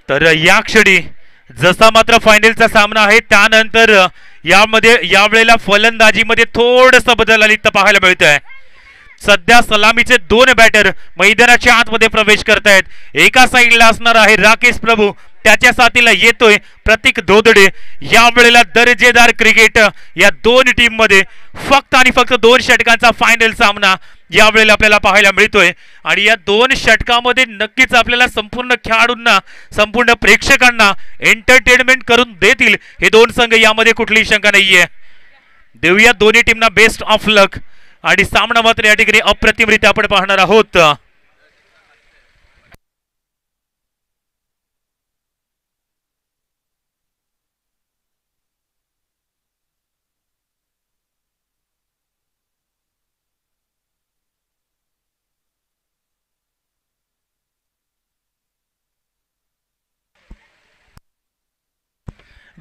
तर या क्षणी जसा मात्र फायनलचा सामना आहे त्यानंतर यामध्ये यावेळेला फलंदाजीमध्ये थोडंसं बदल आलित पाहायला मिळत आहे. सध्या सलामीचे 2 बॅटर मैदानाच्या आतमध्ये प्रवेश करतायत. एका साईडला असणार आहे राकेश प्रभू, त्याच्या साथीला येतोय प्रतीक धोदडे. यावेळेला दर्जेदार क्रिकेट या 2 टीम मध्ये फक्त आणि फक्त 2 षटकांचा फायनल सामना यावेळेला आपल्याला पाहायला मिळतोय. आणि या 2 षटकामध्ये नक्कीच आपल्याला संपूर्ण खेळाडूंना संपूर्ण प्रेक्षकांना एंटरटेनमेंट करून देतील हे 2 संघ, यामध्ये कुठलीही शंका नाहीये. देऊया दोन्ही टीमना बेस्ट ऑफ लक. आणि सामना मात्र या ठिकाणी अप्रतिमरित्या आपण पाहणार आहोत.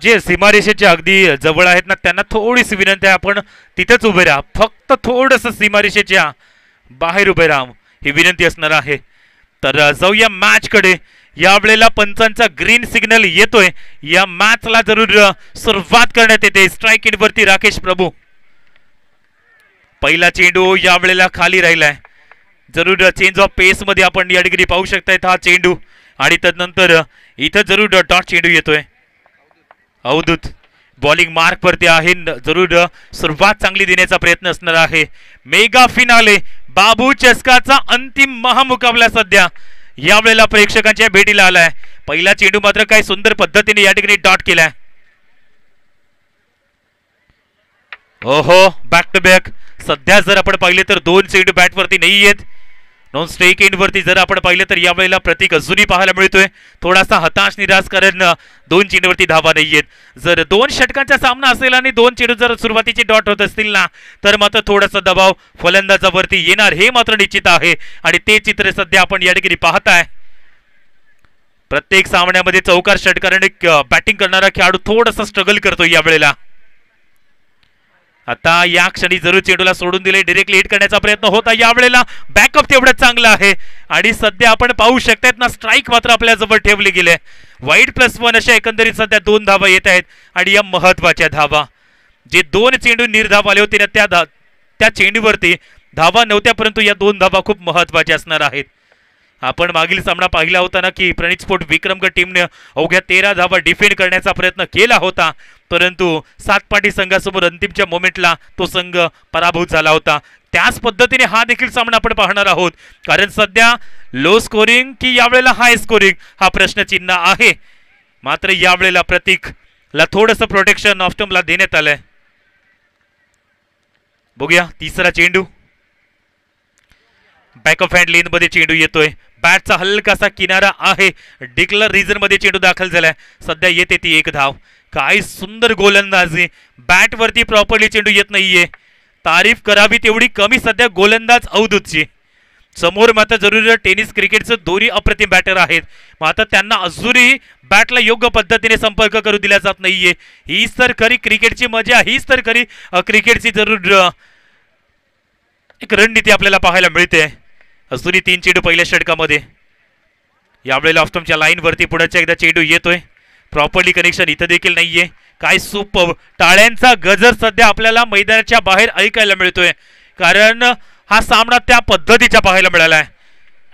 जे सीमारेषेच्या अगदी जवळ आहेत ना त्यांना थोडीशी विनंती आहे, आपण तिथेच उभे राहा. फक्त थोडंसं सीमारेषेच्या बाहेर उभे राहा ही विनंती असणार आहे. तर जाऊया मॅच कडे. यावेळेला पंचांचा ग्रीन सिग्नल येतोय. या मॅचला जरूर सुरुवात करण्यात येते. स्ट्राइक एंड वरती राकेश प्रभू. पहिला चेंडू यावेळेला खाली राहिलाय. जरूर चेंज ऑफ पेस मध्ये आपण या ठिकाणी पाहू शकतायत हा चेंडू. आणि त्यानंतर इथं जरूर डॉट चेंडू येतोय. अवधूत बॉलिंग मार्क वरती आहे. जरूर सुरुवात चांगली देण्याचा प्रयत्न असणार आहे. मेगा फिनाले बाबू चस्काचा अंतिम महामुकाबला सध्या यावेळेला प्रेक्षकांच्या भेटीला आलाय. पहिला चेंडू मात्र काही सुंदर पद्धतीने या ठिकाणी डॉट केलाय. ओहो, बॅक टू बॅक. सध्या जर आपण पाहिले तर 2 चेंडू बॅट वरती नाही आहेत. नॉन स्ट्राइक एंड वरती जर आपण पाहिलं तर यावेळेला प्रतीक अजूनही पाहायला मिळतोय थोडासा हताश निराश, कारण 2 चेंडूवरती धावा नाहीयेत. जर 2 षटकांचा सामना असेल आणि 2 चेंडू जर सुरुवातीचे डॉट होत असतील ना तर मात्र थोडासा दबाव फलंदाजावरती येणार हे मात्र निश्चित आहे. आणि ते चित्र सध्या आपण या ठिकाणी पाहताय. प्रत्येक सामन्यामध्ये चौकार षटकाराने बॅटिंग करणारा खेळाडू थोडासा स्ट्रगल करतो यावेळेला. आता या क्षणी जरूर चेंडूला सोडून दिले, डायरेक्टली हिट करण्याचा प्रयत्न होता. यावेळेला बॅकअप तेवढं चांगलं आहे. आणि सध्या आपण पाहू शकतायत ना स्ट्राइक मात्र आपल्या जवळ ठेवले गेले. वाईड +1 अशा एकंदरीत सध्या 2 धावा येत आहेत. आणि या महत्वाच्या धावा, जे 2 चेंडू निर्धाव आले होते ना त्या चेंडूवरती धावा नव्हत्या, परंतु या 2 धावा खूप महत्वाच्या असणार आहेत. आपण मागील सामना पाहिला होता ना की प्रणित स्पोर्ट विक्रमगड टीमने अवघ्या 13 धावा डिफेंड करण्याचा प्रयत्न केला होता, परंतु 7 पाटी संघासमोर अंतिमच्या मोमेंटला तो संघ पराभूत झाला होता. त्याच पद्धतीने हा देखील सामना आपण पाहणार आहोत. कारण सध्या लो स्कोरिंग की यावेळेला हाय स्कोरिंग हा प्रश्नचिन्ह आहे. मात्र यावेळेला प्रतीकला थोडंसं प्रोटेक्शन ऑफ स्टंपला देण्यात आलंय. बघूया तिसरा चेंडू. बॅक ऑफ हँड लेन मध्ये चेंडू येतोय. बॅटचा हलकासा किनारा आहे. डिक्लर रिजन मध्ये चेंडू दाखल झालाय. सध्या येते ती 1 धाव. काय सुंदर गोलंदाजी. बॅट वरती प्रॉपरली चेंडू येत नाहीये. तारीफ करावी तेवढी कमी सध्या गोलंदाज अवधूतची. समोर मात्र जरूर टेनिस क्रिकेटचं दोन्ही अप्रतिम बॅटर आहेत. मात्र त्यांना अजूनही बॅटला योग्य पद्धतीने संपर्क करू दिला जात नाहीये. हीच तर खरी क्रिकेटची मजा, हीच तर खरी क्रिकेटची जरूर एक रणनीती आपल्याला पाहायला मिळते. अजूनही 3 चेंडू पहिल्या षटकामध्ये. यावेळेला ऑफस्टंपच्या लाईन वरती पुढच्या एकदा चेंडू येतोय. प्रॉपरली कनेक्शन इथं देखील नाहीये. काय सुपर टाळ्यांचा गजर सध्या आपल्याला मैदानाच्या बाहेर ऐकायला मिळतोय, कारण हा सामना त्या पद्धतीचा पाहायला मिळालाय.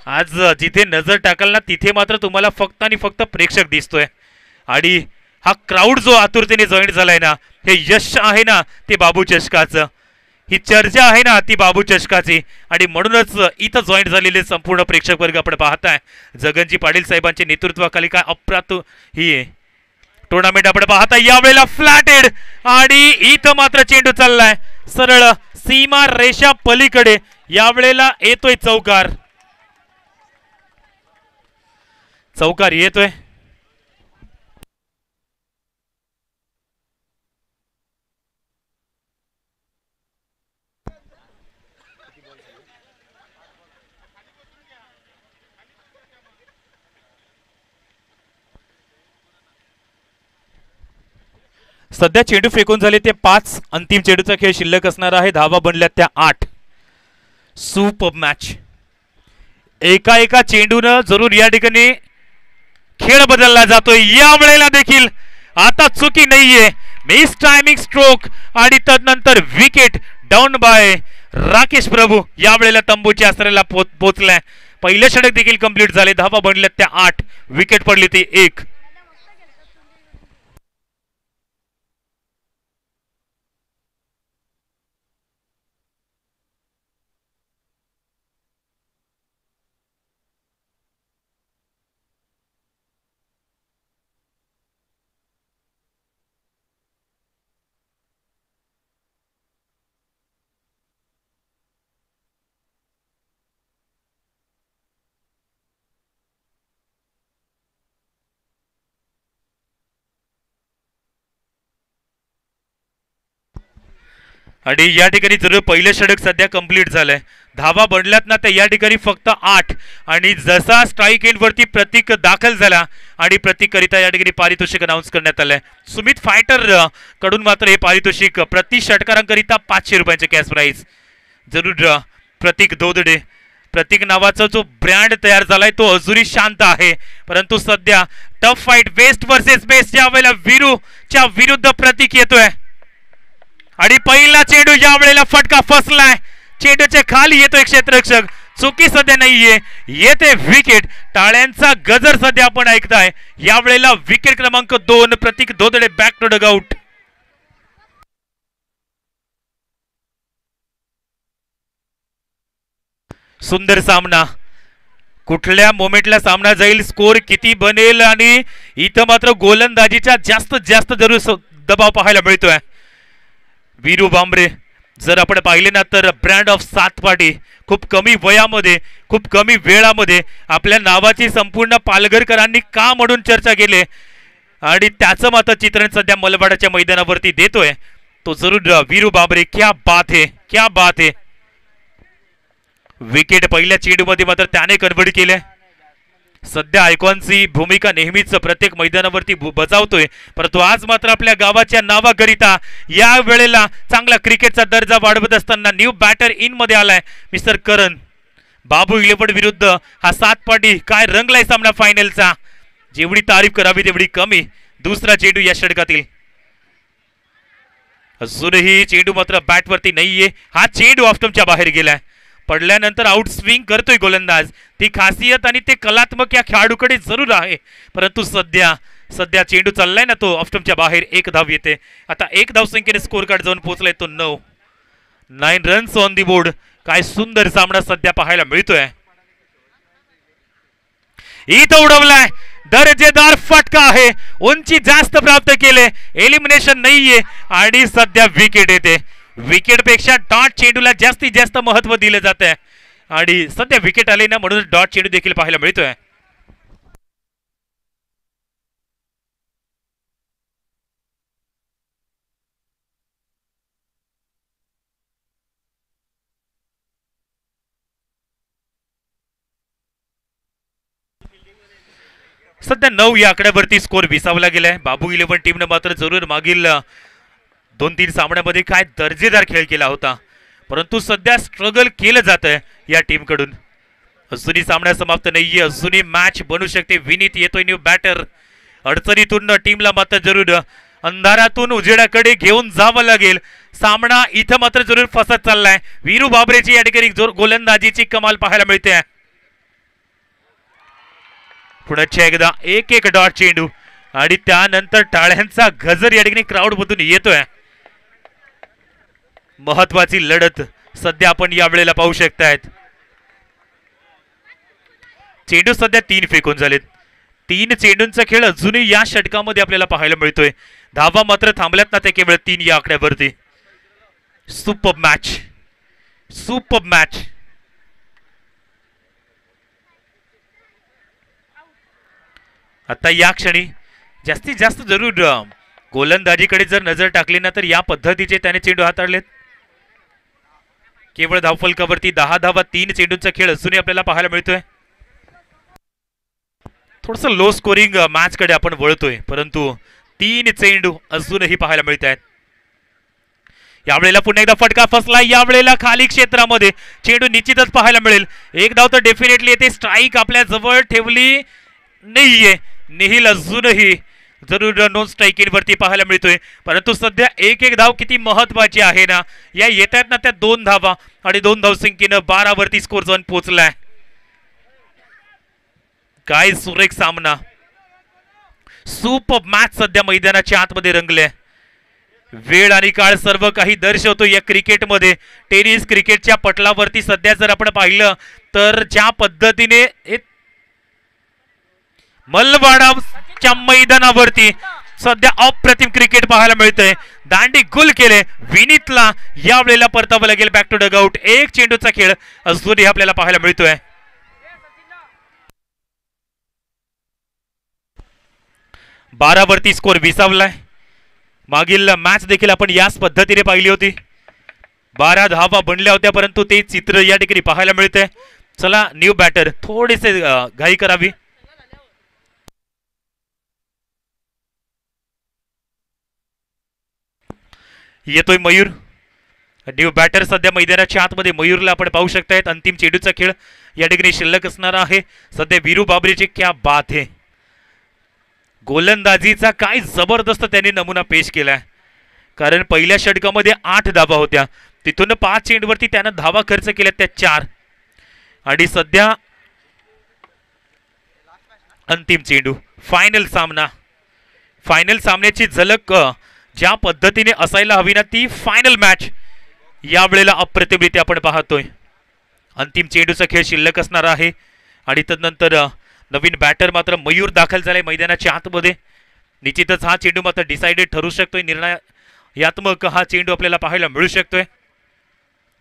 आज जिथे नजर टाकाल ना तिथे मात्र तुम्हाला फक्त आणि फक्त प्रेक्षक दिसतोय. आणि हा क्राऊड जो आतुरतेने जॉईन झालाय ना, हे यश आहे ना ते बाबू चषकाचं. ही चर्चा आहे ना ती बाबू चषकाची. आणि म्हणूनच इथं जॉईन झालेले संपूर्ण प्रेक्षक वर्ग आपण पाहताय. जगनजी पाटील साहेबांच्या नेतृत्वाखाली काय अप्रतिम ही टुर्नामेंट आपण पाहताय. यावेळेला फ्लॅटेड आणि इथं मात्र चेंडू चाललाय सरळ सीमा रेषा पलीकडे. यावेळेला येतोय चौकार. चौकार येतोय. सध्या चेंडू फेकून झाले ते 5. अंतिम चेंडूचा खेळ शिल्लक असणार आहे. धावा बनल्या त्या 8. Super match. एका चेंडून जरूर या ठिकाणी खेळ बदलला जातोय या वेळेला देखील. आता चुकी नाहीये, मिस टायमिंग स्ट्रोक आणि तदनंतर विकेट डाऊन बाय राकेश प्रभू. या वेळेला तंबूच्या आसऱ्याला पोहोचलाय. पहिले षटक देखील कंप्लीट झाले. धावा बनल्यात त्या 8, विकेट पडली ती 1. आणि या ठिकाणी जर पहिलं षटक सध्या कंप्लीट झालंय. धावा बनल्यात ना त्या या ठिकाणी फक्त 8. आणि जसा स्ट्राईक एंड वरती प्रतीक दाखल झाला आणि प्रतीक करिता या ठिकाणी पारितोषिक अनाऊन्स करण्यात आलंय. सुमित फायटर कडून मात्र हे पारितोषिक प्रति षटकारांकरिता 500 रुपयांचे कॅश प्राइज. जरूर प्रतीक दोदडे, प्रतीक नावाचा जो ब्रँड तयार झालाय तो अजूनही शांत आहे. परंतु सध्या tough fight west versus best या वेळेला वीरूच्या विरुद्ध प्रतीक येतोय. आणि पहिला चेंडू या वेळेला फटका फसलाय. चेंडूच्या खाली येतोय क्षेत्ररक्षक. चुकी सध्या नाहीये, येते विकेट. टाळ्यांचा गजर सध्या आपण ऐकताय. या वेळेला विकेट क्रमांक 2 प्रतीक दोदडे बॅक टू डगआउट. सुंदर सामना. कुठल्या मोमेंटला सामना जाईल, स्कोर किती बनेल आणि इथं मात्र गोलंदाजीचा जास्तीत जास्त जरूर दबाव पाहायला मिळतोय. वीरू बांबरे जर आपण पाहिले ना तर ब्रँड ऑफ 7 पाटी, खूप कमी वयामध्ये खूप कमी वेळामध्ये आपल्या नावाची संपूर्ण पालघरकरांनी का म्हणून चर्चा केली आणि त्याचं मात्र चित्रण सध्या मलबाडाच्या मैदानावरती देतोय तो जरूर वीरू बांबरे. क्या बात है, क्या बात है. विकेट पहिल्या चेंडूमध्ये मात्र त्याने कन्व्हर्ट केले. सध्या आयकॉनची भूमिका नेहमीच प्रत्येक मैदानावरती बजावतोय, परंतु आज मात्र आपल्या गावाच्या नावाकरिता या वेळेला चांगला क्रिकेटचा दर्जा वाढवत असताना न्यू बॅटर इन मध्ये आलाय मिस्टर करण. बाबू 11 विरुद्ध हा 7 पाटी. काय रंगलाय सामना फायनलचा. जेवढी तारीफ करावी तेवढी कमी. दुसरा चेंडू या षटकातील. अजूनही चेंडू मात्र बॅटवरती नाहीये. हा चेंडू ऑफस्टंपच्या बाहेर गेलाय. पडल्यानंतर आउट स्विंग करतोय गोलंदाज. ती खासियत आणि ते कलात्मक या खेळाडूकडे जरूर आहे, परंतु सध्या चेंडू चाललाय ना तो ऑफस्टंपच्या बाहेर. 1 धाव येते. आता 1 धाव संख्येने स्कोर कार्ड जाऊन पोहोचलाय तो 9 रन्स ऑन दी बोर्ड. काय सुंदर सामना सध्या पाहायला मिळतोय. इथं उडवलाय. दर्जेदार फटका आहे. उंची जास्त प्राप्त केले. एलिमिनेशन नाहीये आणि सध्या विकेट येते. विकेट पेक्षा डॉट चेंडूला जास्तीत जास्त महत्व दिलं जात आहे आणि सध्या विकेट आले ना म्हणून डॉट चेंडू देखील पाहायला मिळतोय. सध्या 9 या आकड्यावरती स्कोर विसावला गेलाय. बाबू 11 टीमने मात्र जरूर मागील 2-3 सामन्यामध्ये काय दर्जेदार खेळ केला होता, परंतु सध्या स्ट्रगल केलं जात आहे या टीम कडून. अजूनही सामना समाप्त नाहीये. अजूनही मॅच बनू शकते. विनीत येतोय न्यू बॅटर. अडचणीतून टीमला मात्र जरूर अंधारातून उजेडाकडे घेऊन जावं लागेल. सामना इथं मात्र जरूर फसत चाललाय. वीरू बाबरेची या ठिकाणी गोलंदाजीची कमाल पाहायला मिळते. पुन्हा एकदा 1-1 डॉट चेंडू आणि त्यानंतर टाळ्यांचा गजर या ठिकाणी क्राऊड मधून येतोय. महत्वाची लढत सध्या आपण या वेळेला पाहू शकतायत. चेंडू सध्या 3 फेकून झालेत. 3 चेंडूंचा खेळ अजूनही या षटकामध्ये आपल्याला पाहायला मिळतोय. धावा मात्र थांबल्यात ना ते केवळ 3 या आकड्यावरती. Super match, super match. आता या क्षणी जास्तीत जास्त जरूर गोलंदाजीकडे जर नजर टाकली ना तर या पद्धतीचे त्याने चेंडू हाताळलेत. केवळ धावफलकावरती 10 धावा 3 चेंडूंचा खेळ अजूनही आपल्याला पाहायला मिळतोय. थोडस लो स्कोरिंग मॅच कडे आपण वळतोय, परंतु 3 चेंडू अजूनही पाहायला मिळत आहेत. यावेळेला पुन्हा एकदा फटका फसला. यावेळेला खाली क्षेत्रामध्ये चेंडू निश्चितच पाहायला मिळेल. 1 धाव तर डेफिनेटली येते. स्ट्राईक आपल्या जवळ ठेवली नाहीये निहिल अजूनही जरूर नॉन स्ट्राईकिंग वरती पाहायला मिळतोय, परंतु सध्या एक एक धाव किती महत्वाची आहे ना. या येत आहेत ना त्या 2 धावा आणि 2 धावसंख्येनं 12 वरती स्कोर जाऊन पोहोचलाय. काय सुरेख सामना, सुपर मॅच सध्या मैदानाच्या आतमध्ये रंगले. वेळ आणि काळ सर्व काही दर्शवतो या क्रिकेटमध्ये. टेनिस क्रिकेटच्या पटलावरती सध्या जर आपण पाहिलं तर ज्या पद्धतीने मलवाडाच्या मैदानावरती सध्या अप्रतिम क्रिकेट पाहायला मिळतंय. दांडी गुल केले विनीतला, यावेळेला परतावं लागेल बॅक टू डगआउट. एक चेंडूचा खेळ अजूनही आपल्याला पाहायला मिळतोय. 12 वरती स्कोर विसावलाय. मागील मॅच देखील आपण याच पद्धतीने पाहिली होती. 12 धावा बनल्या होत्या, परंतु ते चित्र या ठिकाणी पाहायला मिळतंय. चला न्यू बॅटर, थोडेसे घाई करावी. येतोय मयूर, न्यू बॅटर सध्या मैदानाच्या आतमध्ये. मयूरला आपण पाहू शकतायत. अंतिम चेंडूचा खेळ या ठिकाणी शिल्लक असणार आहे. सध्या वीरू बाबरेची क्या बात है, गोलंदाजीचा काय जबरदस्त त्यांनी नमुना पेश केलाय. कारण पहिल्या षटकामध्ये 8 धावा होत्या, तिथून 5 चेंडूवरती त्यानं धावा खर्च केल्या, त्या 4. आणि सध्या अंतिम चेंडू, फायनल सामना. फायनल सामन्याची झलक ज्या पद्धतीने असायला हवी ना, ती फायनल मॅच यावेळेला अप्रतिमरित्या आपण पाहतोय. अंतिम चेंडूचा खेळ शिल्लक असणार आहे. आणि तदनंतर नवीन बॅटर मात्र मयूर दाखल झालाय मैदानाच्या आतमध्ये. निश्चितच हा चेंडू मात्र डिसाइडेड ठरू शकतोय, निर्णयात्मक हा चेंडू आपल्याला पाहायला मिळू शकतोय.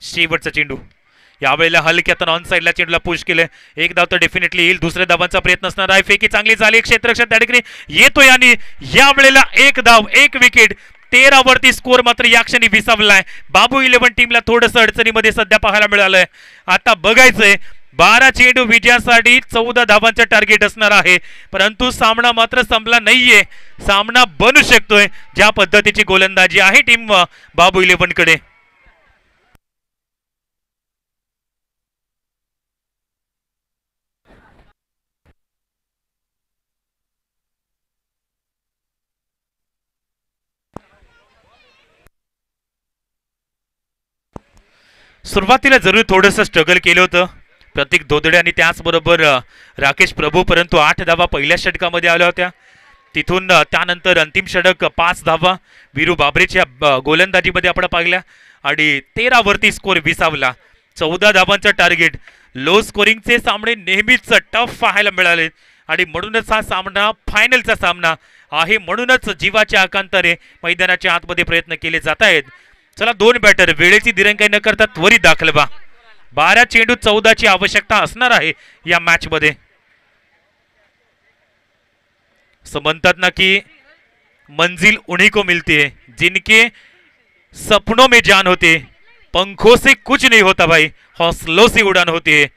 शेवटचा चेंडू यावेळेला हलक्यातून ऑन साइडला चेंडूला पुश केले. एक धाव तर डेफिनेटली येईल, दुसऱ्या धावांचा प्रयत्न असणार आहे. फेकी चांगली झाली, क्षेत्ररक्षक त्या ठिकाणी येतोय आणि यावेळेला 1 धाव 1 विकेट. 13 वरती स्कोर मात्र या क्षणी विसावलाय. बाबू 11 टीमला थोडंसं अडचणीमध्ये सध्या पाहायला मिळालंय. आता बघायचंय, 12 चेंडू विजयासाठी 14 धावांचं टार्गेट असणार आहे, परंतु सामना मात्र संपला नाहीये. सामना बनू शकतोय ज्या पद्धतीची गोलंदाजी आहे टीम बाबू 11 कडे. सुरुवातीला जरूर थोडंसं स्ट्रगल केलं होतं प्रतीक धोदडे आणि त्याचबरोबर राकेश प्रभू, परंतु 8 धावा पहिल्या षटकामध्ये आल्या होत्या. तिथून त्यानंतर अंतिम षटक 5 धावा वीरू बाबरेच्या गोलंदाजीमध्ये आपण पाहिल्या आणि 13 वरती स्कोर विसावला. 14 धावांचं टार्गेट. लो स्कोरिंगचे सामने नेहमीच टफ पाहायला मिळाले आणि म्हणूनच हा सामना फायनलचा सामना आहे. म्हणूनच जीवाच्या आकांताने मैदानाच्या आतमध्ये प्रयत्न केले जात आहेत. चला 2 बॅटर वेळेची दिरंगाई न करता त्वरित दाखल व्हा. 12 चेंडू 14ची आवश्यकता असणार आहे या मॅच मध्ये. म्हणतात ना की मंजिल उन्हीं को मिलती है जिनके सपनों में जान होते, पंखों से कुछ नहीं होता भाई, हौसलों से उड़ान होती है.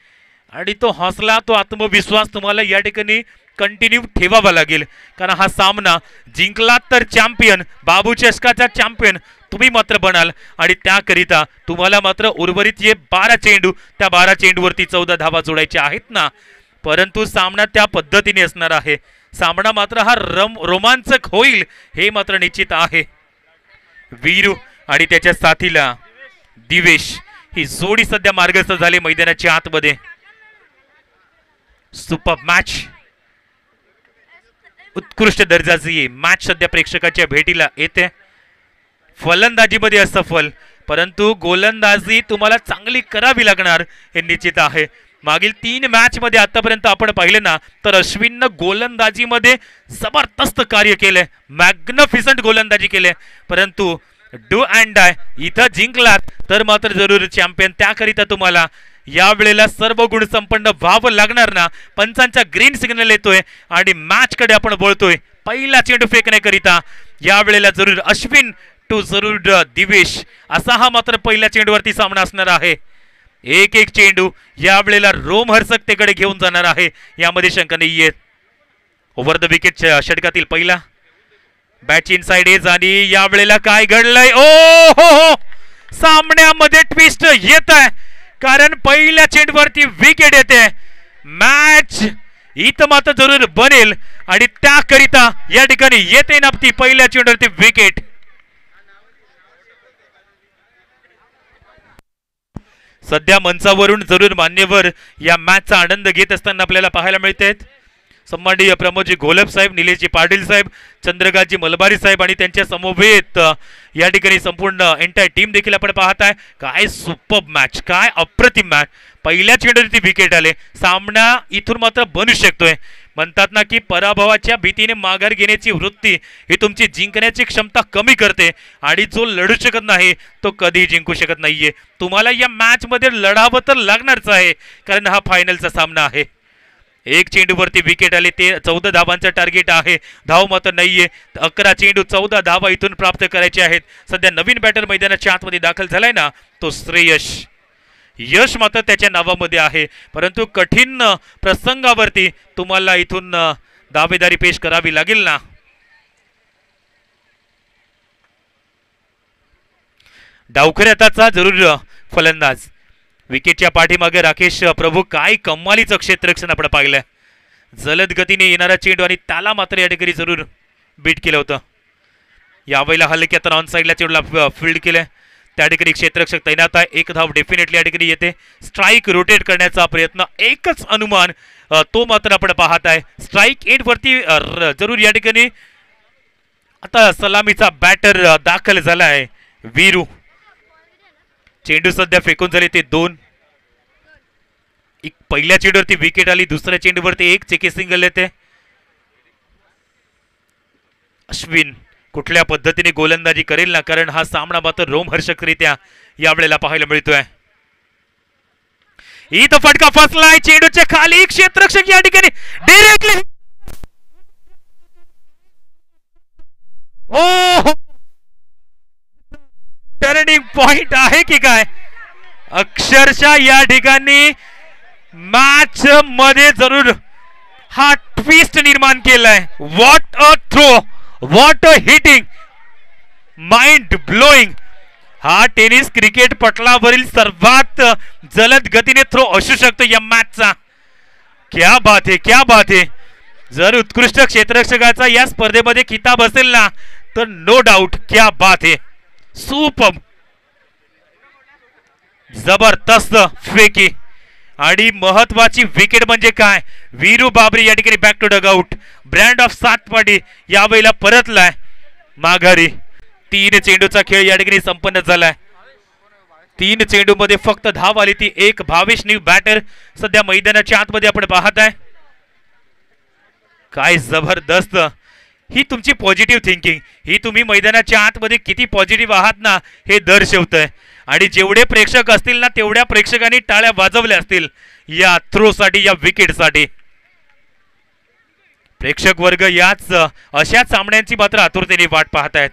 आणि तो हौसला, तो आत्मविश्वास तुम्हाला या ठिकाणी कंटिन्यू ठेवावा लागेल. कारण हा सामना जिंकलात तर चॅम्पियन, बाबू चषकाचा चॅम्पियन तुम्ही मात्र बनाल. आणि त्याकरिता तुम्हाला मात्र उर्वरित ये 12 चेंडू, त्या 12 चेंडूवरती 14 धावा जोडायच्या आहेत ना. परंतु सामना त्या पद्धतीने असणार आहे. सामना मात्र हा रोमांचक होईल हे मात्र निश्चित आहे. वीरू आणि त्याच्या साथीला दिवेश ही जोडी सध्या मार्गस्थ झाली मैदानाच्या आतमध्ये. सुपर मॅच, उत्कृष्ट दर्जाची मॅच सध्या प्रेक्षकाच्या भेटीला येते. फलंदाजीमध्ये असफल, परंतु गोलंदाजी तुम्हाला चांगली करावी लागणार हे निश्चित आहे. मागील 3 मॅच मध्ये आतापर्यंत आपण पाहिले ना तर अश्विननं गोलंदाजीमध्ये जबरदस्त कार्य केले, मॅग्निफिसंट गोलंदाजी केले. परंतु डू अँड डाय इथं जिंकलात तर मात्र जरूर चॅम्पियन. त्याकरिता तुम्हाला यावेळेला सर्व गुण संपन्न व्हावं लागणार ना. पंचांचा ग्रीन सिग्नल येतोय आणि मॅच कडे आपण बोलतोय. पहिला चेंडू फेकण्याकरिता यावेळेला जरूर अश्विन टू जरूर दिवेश, असा हा मात्र पहिल्या चेंडूवरती सामना असणार आहे. एक एक चेंडू यावेळेला रोमहर्षकतेकडे घेऊन जाणार आहे, यामध्ये शंका नाहीये. ओव्हर द विकेट षटकातील पहिला बॅच इनसाइड एज आणि यावेळेला काय घडलंय, ओ हो, सामन्यामध्ये ट्विस्ट येत आहे. कारण पहिल्या चेंडूवरती विकेट येते. मॅच इथं मात्र जरूर बनेल आणि त्याकरिता या ठिकाणी येते ना ती पहिल्या चेंडूवरती विकेट. सध्या मंचावरून जरूर मान्यवर या मॅचचा आनंद घेत असताना आपल्याला पाहायला मिळते. सन्माननीय प्रमोदजी घोलप साहेब, निलेशजी पाटील साहेब, चंद्रकांतजी मलबारी साहेब आणि त्यांच्या समवेत या ठिकाणी संपूर्ण एंटायर टीम देखील आपण पाहत आहे. काय सुपर मॅच, काय अप्रतिम मॅच. पहिल्या चेंडूवरती विकेट आले. सामना इथून मात्र बनू शकतोय. म्हणतात ना की पराभवाच्या भीतीने माघार घेण्याची वृत्ती ही तुमची जिंकण्याची क्षमता कमी करते आणि जो लढू शकत नाही तो कधीही जिंकू शकत नाहीये. तुम्हाला या मॅच मध्ये लढावं तर लागणारच आहे, कारण हा फायनलचा सामना आहे. एक चेंडूवरती विकेट आले. ते 14 धावांचं टार्गेट आहे. धाव मात्र नाहीये. 11 चेंडू 14 धावा इथून प्राप्त करायचे आहेत. सध्या नवीन बॅटर मैदानाच्या आतमध्ये दाखल झालाय ना, तो श्रेयश. यश मात्र त्याच्या नावामध्ये आहे, परंतु कठीण प्रसंगावरती तुम्हाला इथून दावेदारी पेश करावी लागेल ना. डावखऱ्याचा जरूर फलंदाज. विकेटच्या पाठीमागे राकेश प्रभू. काय कमालीचं क्षेत्ररक्षण आपण पाहिलंय. जलद गतीने येणारा चेंडू आणि त्याला मात्र या ठिकाणी जरूर बीट केलं होतं. यावेळेला हलक्यात ऑन साईडला चेंडूला फील्ड केलंय. त्या ठिकाणी क्षेत्ररक्षक तैनात आहे. एक धाव डेफिनेटली या ठिकाणी येते. स्ट्राईक रोटेट करण्याचा प्रयत्न, एकच अनुमान तो मात्र आपण पाहत आहे. स्ट्राईक एंड वरती जरूर या ठिकाणी आता सलामीचा बॅटर दाखल झाला आहे वीरू. चेंडू सध्या फेकून झाले ते 2. पहिल्या चेंडूवरती विकेट आली. दुसऱ्या चेंडूवरती एक चेके सिंगल येते. अश्विन कुठल्या पद्धतीने गोलंदाजी करेल ना, कारण हा सामना मात्र रोमहर्षकरित्या यावेळेला पाहायला मिळतोय. इथं फटका फसलाय. चेंडूच्या खाली क्षेत्ररक्षक या ठिकाणी डायरेक्टली टर्निंग पॉइंट आहे की काय. अक्षरशः या ठिकाणी मॅच मध्ये जरूर हा ट्विस्ट निर्माण केलाय. What a throw, what a hitting, mind blowing. हा टेनिस क्रिकेट पटलावरील सर्वात जलद गतीने थ्रो असू शकतो या मॅचचा. क्या बात है, क्या बात है. जर उत्कृष्ट क्षेत्ररक्षकाचा या स्पर्धेमध्ये किताब असेल ना, तर नो डाऊट क्या बात है. सुपर, जबरदस्त फेकी आणि महत्वाची विकेट म्हणजे काय, वीरू बाबरी या ठिकाणी back to dugout. Brand of Satpadi यावेळेला परतलाय माघारी. 3 चेंडूचा खेळ या ठिकाणी संपन्न झालाय. 3 चेंडू मध्ये फक्त धाव आली ती एक. भावेश न्यू बॅटर सध्या मैदानाच्या आतमध्ये आपण पाहत आहे. काय जबरदस्त ही तुमची पॉझिटिव्ह थिंकिंग, ही तुम्ही मैदानाच्या आतमध्ये किती पॉझिटिव्ह आहात ना हे दर्शवतंय. आणि जेवढे प्रेक्षक असतील ना, तेवढ्या प्रेक्षकांनी टाळ्या वाजवल्या असतील या थ्रोसाठी, या विकेटसाठी. प्रेक्षक वर्ग याच अशा सामन्यांची मात्र आतुरतेने वाट पाहत आहेत.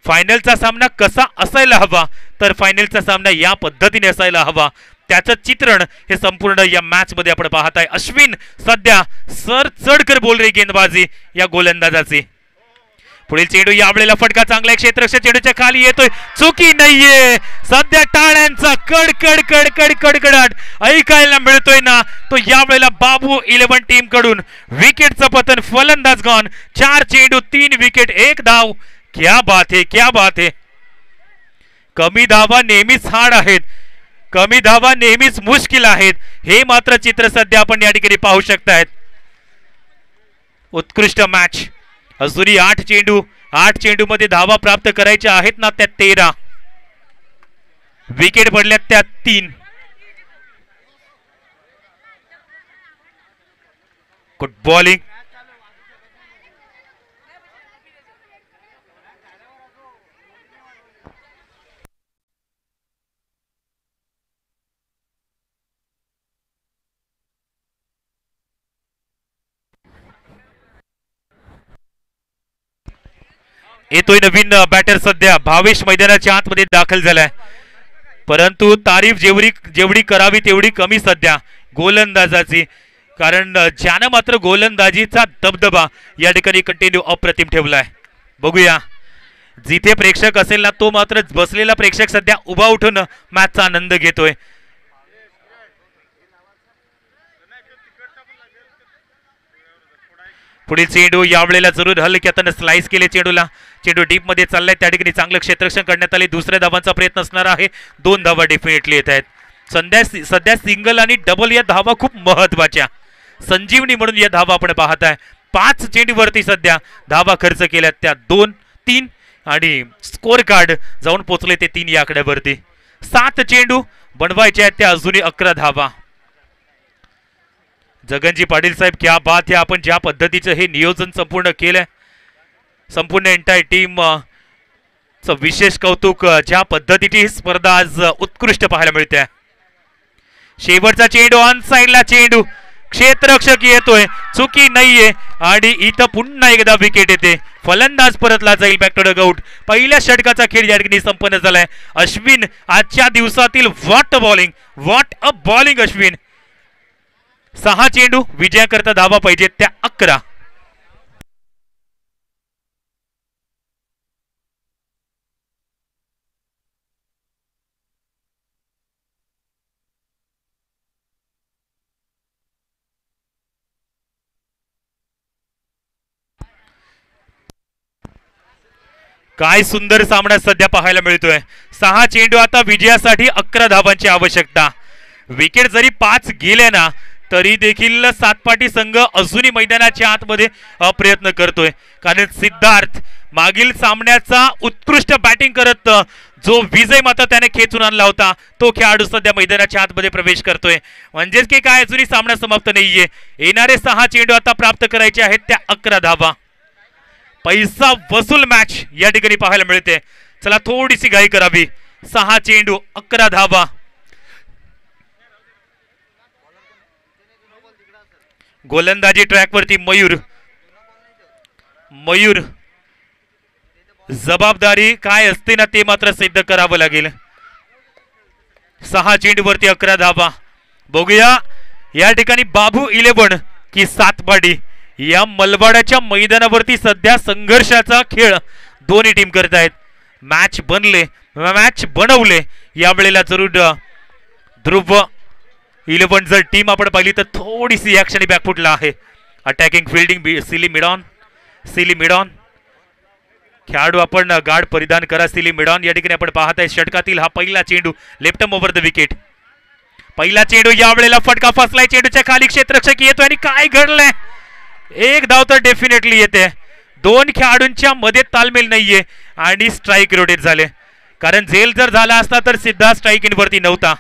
फायनलचा सामना कसा असायला हवा, तर फायनलचा सामना या पद्धतीने असायला हवा. त्याचं चित्रण हे संपूर्ण या मॅच मध्ये आपण पाहत आहे. अश्विन सध्या सर चढकर बोल रे गेंदबाजी या गोलंदाजाची. पुढील चेंडू यावेळेला फटका चांगला क्षेत्ररक्षक चेंडूच्या खाली येतोय. चुकी नाहीये. सध्या टाळ्यांचा कडकड कडकड कडकडाट ऐकायला मिळतोय ना, तो यावेळेला बाबू 11 टीम कडून. विकेटचं पतन, फलंदाज गॉन. 4 चेंडू 3 विकेट 1 धाव. क्या बात है, क्या बात है. कमी धावा नेहमीच हार्ड आहेत, कमी धावा नेहमीच मुश्किल आहेत. हे मात्र चित्र सध्या आपण या ठिकाणी पाहू शकतायत. उत्कृष्ट मॅच. अजूनही 8 चेंडू, 8 चेंडू मध्ये धावा प्राप्त करायच्या आहेत ना, त्या 13. विकेट पडल्यात त्या 3. Good bowling. येतोय नवीन बॅटर. सध्या भावेश मैदानाच्या आतमध्ये दाखल झालाय, परंतु तारीफ जेवढी करावी तेवढी कमी सध्या गोलंदाजाची. कारण ज्यानं मात्र गोलंदाजीचा दबदबा या ठिकाणी कंटिन्यू अप्रतिम ठेवलाय. बघूया, जिथे प्रेक्षक असेल ना, तो मात्र बसलेला प्रेक्षक सध्या उभा उठून मॅचचा आनंद घेतोय. पुढील चेंडू यावेळेला जरूर हलक्यातनं स्लाइस केले चेंडूला. चेंडू डीप मध्ये चाललाय, त्या ठिकाणी चांगलं क्षेत्ररक्षण करण्यात आले. दुसऱ्या धावांचा प्रयत्न असणार आहे. 2 धावा डेफिनेटली येत आहेत. सध्या सिंगल आणि डबल या धावा खूप महत्वाच्या, संजीवनी म्हणून या धावा आपण पाहताय. 5 चेंडूवरती सध्या धावा खर्च केल्यात, त्या 2, 3 आणि स्कोर कार्ड जाऊन पोचले ते 3 या आकड्यावरती. 7 चेंडू बनवायचे आहेत, त्या अजूनही 11 धावा. जगनजी पाटील साहेब क्या बात आहे. आपण ज्या पद्धतीचं हे नियोजन संपूर्ण केलंय, संपूर्ण एंटायर टीम विशेष कौतुक. ज्या पद्धतीची ही स्पर्धा आज उत्कृष्ट पाहायला मिळते. शेवटचा चेंडू ऑन साइडला, चेंडू क्षेत्ररक्षक येतोय, चुकी नाहीये आणि इथं पुन्हा एकदा विकेट येते. फलंदाज परतला जाईल बॅक टू डगआउट. पहिल्या षटकाचा खेळ या ठिकाणी संपन्न झालाय. अश्विन आजच्या दिवसातील व्हॉट अ बॉलिंग अश्विन. 6 चेंडू विजयाकरता धावा पाहिजेत त्या 11. काय सुंदर सामना सध्या पाहायला मिळतोय. 6 चेंडू, आता विजयासाठी 11 धावांची आवश्यकता. विकेट जरी 5 गेले ना तरी देखील सातपाटी संघ अजूनही मैदानाच्या आतमध्ये प्रयत्न करतोय. कारण सिद्धार्थ मागील सामन्याचा उत्कृष्ट बॅटिंग करत जो विजय मात्र त्याने खेचून आणला होता, तो खेळाडू सध्या मैदानाच्या आतमध्ये प्रवेश करतोय. म्हणजेच की काय, अजूनही सामना समाप्त नाहीये. येणारे 6 चेंडू आता प्राप्त करायचे आहेत त्या 11 धावा. पैसा वसूल मॅच या ठिकाणी पाहायला मिळते. चला थोडीशी घाई करावी. 6 चेंडू 11 धावा. गोलंदाजी ट्रॅकवरती मयूर जबाबदारी काय असते ना ते मात्र सिद्ध करावं लागेल. 6 चेंडूवरती 11 धावा. बघूया या ठिकाणी बाबू 11 की सातपाडी या मलबाडाच्या मैदानावरती सध्या संघर्षाचा खेळ दोन्ही टीम करत आहेत. मॅच बनवले यावेळेला जरूर ध्रुव 11 जर टीम आपण पाहिली तर थोडीशी या क्षणी बॅकफुटला आहे. अटॅकिंग फिल्डिंग सिली मिडॉन खेळाडू आपण गार्ड परिधान करा. सिली मिडॉन या ठिकाणी आपण पाहताय. षटकातील हा पहिला चेंडू लेफ्ट ओव्हर द विकेट. पहिला चेंडू यावेळेला फटका फसलाय. चेंडूच्या खाली क्षेत्ररक्षक येतोय आणि काय घडलंय, 1 धाव तर डेफिनेटली येते. 2 खेळाडूंच्या मध्ये तालमेल नाहीये आणि स्ट्राईक रोटेट झाले. कारण झेल जर झाला असता तर सिद्धार्थ स्ट्राईक इन वरती नव्हता,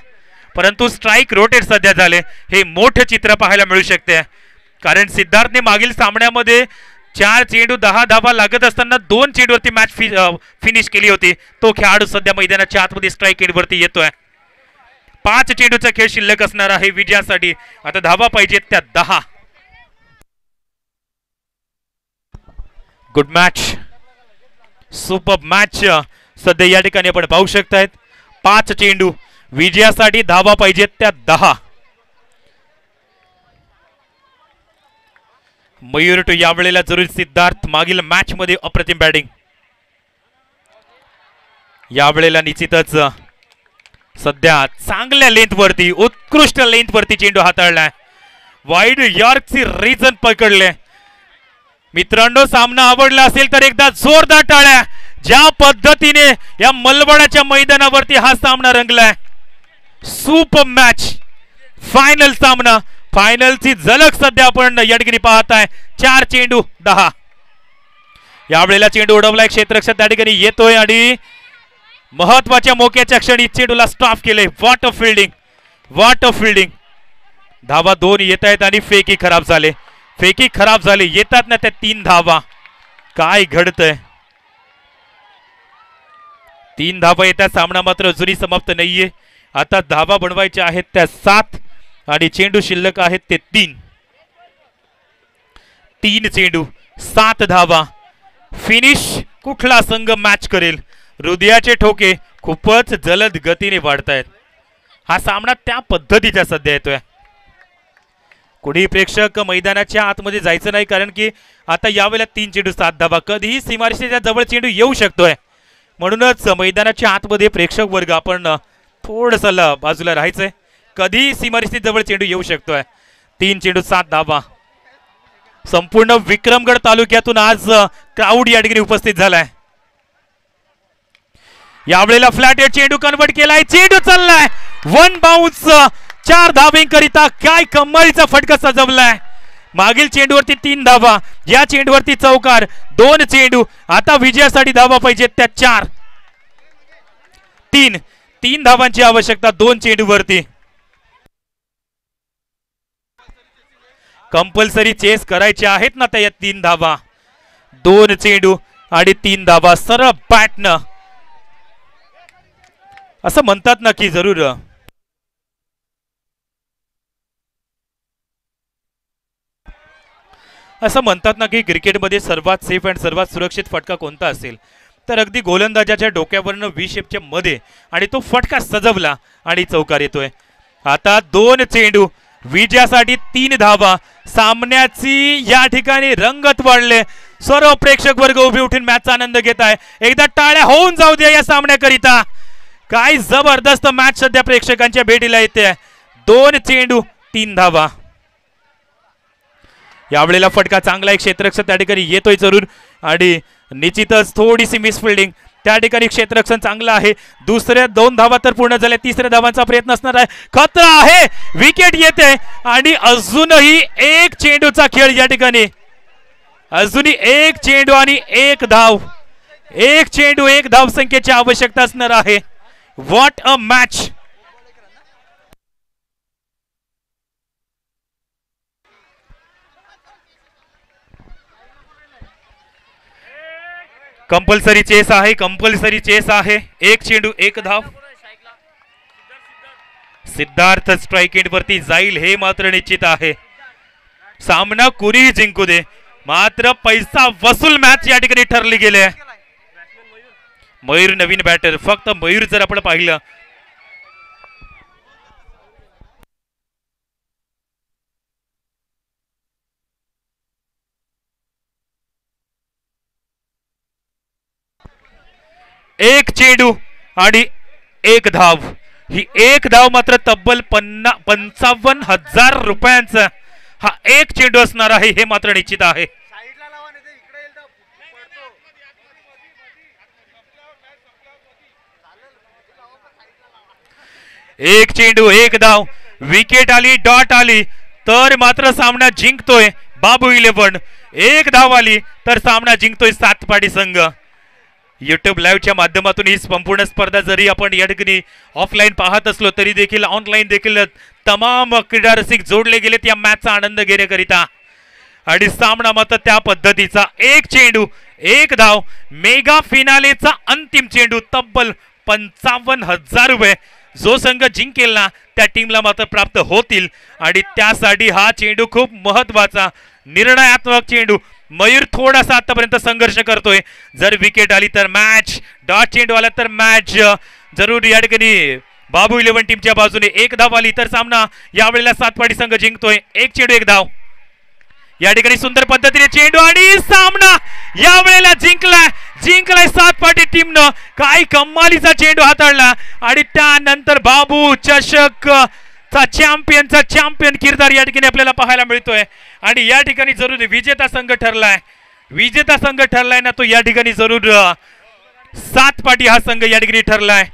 परंतु स्ट्राईक रोटेट सध्या झाले. हे मोठं चित्र पाहायला मिळू शकते. कारण सिद्धार्थने मागील सामन्यामध्ये 4 चेंडू 10 धावा लागत असताना 2 चेंडूवरती मॅच फिनिश केली होती. तो खेळाडू सध्या मैदानाच्या आतमध्ये स्ट्राईक इन वरती येतोय. 5 चेंडूचा खेळ शिल्लक असणार आहे विजयासाठी. आता धावा पाहिजेत त्या 10. गुड मॅच, सुपर मॅच सध्या या ठिकाणी आपण पाहू शकतायत. 5 चेंडू विजयासाठी धावा पाहिजेत त्या 10. मयूर टू यावेळेला जरूर सिद्धार्थ. मागील मॅच मध्ये अप्रतिम बॅटिंग. यावेळेला निश्चितच सध्या चांगल्या लेंथवरती, उत्कृष्ट लेंथवरती चेंडू हाताळलाय. वाईड यॉर्कची रिजन पकडले. मित्रांनो, सामना आवडला असेल तर एकदा जोरदार टाळ्या. ज्या पद्धतीने या मलबाडाच्या मैदानावरती हा सामना रंगलाय, सुपर मॅच, फायनल सामना, फायनलची झलक सध्या आपण या ठिकाणी पाहताय. 4 चेंडू 10. यावेळेला चेंडू उडवलाय. क्षेत्ररक्षक त्या ठिकाणी येतोय आणि महत्वाच्या मोक्याच्या क्षणी चेंडूला स्टॉप केले. What a fielding. धावा 2 येत आहेत आणि फेकी खराब झाले. येतात ना त्या 3 धावा. काय घडतंय, 3 धावा येतात. सामना मात्र अजूनही समाप्त नाहीये. आता धावा बनवायच्या आहेत त्या 7 आणि चेंडू शिल्लक आहेत ते 3. 3 चेंडू 7 धावा. फिनिश कुठला संघ मॅच करेल? हृदयाचे ठोके खूपच जलद गतीने वाढतायत. हा सामना त्या पद्धतीचा सध्या येतोय. कुठेही प्रेक्षक मैदानाच्या आतमध्ये जायचं नाही, कारण की आता यावेळेला 3 चेंडू 7 धावा. कधीही सीमारेषेच्या जवळ चेंडू येऊ शकतोय. म्हणूनच मैदानाच्या आतमध्ये प्रेक्षक वर्ग आपण थोडस बाजूला राहायचंय. कधीही सीमारेषेच्या जवळ चेंडू येऊ शकतोय. 3 चेंडू 7 धावा. संपूर्ण विक्रमगड तालुक्यातून आज क्राऊड या ठिकाणी उपस्थित झालाय. यावेळेला फ्लॅट हेड चेंडू कन्वर्ट केलाय, चेंडू चाललाय वन बाउन्स 4 धावेंकरिता. काय कमालीचा फटका सजवलाय. मागील चेंडूवरती 3 धावा, या चेंडूवरती चौकार, 2 चेंडू. आता विजयासाठी धावा पाहिजेत त्या 4. 3 धावांची आवश्यकता 2 चेंडूवरती. कंपल्सरी चेस करायचे आहेत ना त्या 3 धावा. 2 चेंडू आणि 3 धावा सरळ बॅटनं. असं म्हणतात ना की जरूर असं म्हणतात ना की क्रिकेटमध्ये सर्वात सेफ अँड सर्वात सुरक्षित फटका कोणता असेल, तर अगदी गोलंदाजाच्या डोक्यावरनं व्ही शेपच्या मध्ये आणि तो फटका सजवला आणि चौकार येतोय. आता 2 चेंडू, विजयासाठी 3 धावा. सामन्याची या ठिकाणी रंगत वाढले. सर्व प्रेक्षक वर्ग उभे उठून मॅचचा आनंद घेत आहे. एकदा टाळ्या होऊन जाऊ द्या या सामन्याकरिता. काय जबरदस्त मॅच सध्या प्रेक्षकांच्या भेटीला येते. 2 चेंडू 3 धावा. यावेळेला फटका चांगला एक क्षेत्ररक्षण त्या ठिकाणी येतोय जरूर आणि निश्चितच थोडीशी मिसफिल्डिंग त्या ठिकाणी. क्षेत्ररक्षण चांगलं आहे. दुसऱ्या 2 धावा तर पूर्ण झाल्या, 3ऱ्या धावांचा प्रयत्न असणार आहे. खतरा आहे, विकेट येते आणि अजूनही 1 चेंडूचा खेळ या ठिकाणी. अजूनही 1 चेंडू आणि 1 धाव. 1 चेंडू 1 धाव संख्येची आवश्यकता असणार आहे. What a match. Compulsory chess आहे, कंपल्सरी चेस आहे. 1 चेंडू 1 धाव. सिद्धार्थ स्ट्राइक एंड वरती जाईल हे मात्र निश्चित आहे. सामना कुणीही जिंकू दे, मात्र पैसा वसूल मॅच या ठिकाणी ठरली गेली. मयूर नवीन बॅटर. फक्त मयूर जर आपण पाहिलं एक चेंडू आणि 1 धाव. ही 1 धाव मात्र तब्बल 55,000 रुपयांचा हा 1 चेंडू असणार आहे हे मात्र निश्चित आहे. 1 चेंडू 1 धाव. विकेट आली, डॉट आली तर मात्र सामना जिंकतोय बाबू 11. 1 धाव आली तर सामना जिंकतोय सातपाडी संघ. युट्यूब लाईव्हच्या माध्यमातून ही संपूर्ण स्पर्धा जरी आपण या ठिकाणी ऑफलाईन पाहत असलो तरी देखील ऑनलाईन देखील तमाम क्रीडा रसिक जोडले गेलेत या मॅचचा आनंद घेण्याकरिता. आणि सामना मात्र त्या पद्धतीचा. 1 चेंडू 1 धाव. मेगा फिनालेचा अंतिम चेंडू. तब्बल 55,000 रुपये जो संघ जिंकेल ना त्या टीमला मात्र प्राप्त होतील आणि त्यासाठी हा चेंडू खूप महत्वाचा निर्णयात्मक चेंडू. मयूर थोडासा आतापर्यंत संघर्ष करतोय. जर विकेट आली तर मॅच, डॉट चेंडू आला तर मॅच जरूर या ठिकाणी बाबू 11 टीमच्या बाजूने. 1 धाव आली तर सामना यावेळेला सातपाडी संघ जिंकतोय. 1 चेंडू 1 धाव. या ठिकाणी सुंदर पद्धतीने चेंडू आणि सामना यावेळेला जिंकलाय सातपाटी टीमनं. काय कमालीचा चेंडू हाताळला आणि त्यानंतर बाबू चषक चॅम्पियन किरदार या ठिकाणी आपल्याला पाहायला मिळतोय. आणि या ठिकाणी जरूर विजेता संघ ठरलाय ना तो या ठिकाणी जरूर सातपाटी हा संघ या ठिकाणी ठरलाय.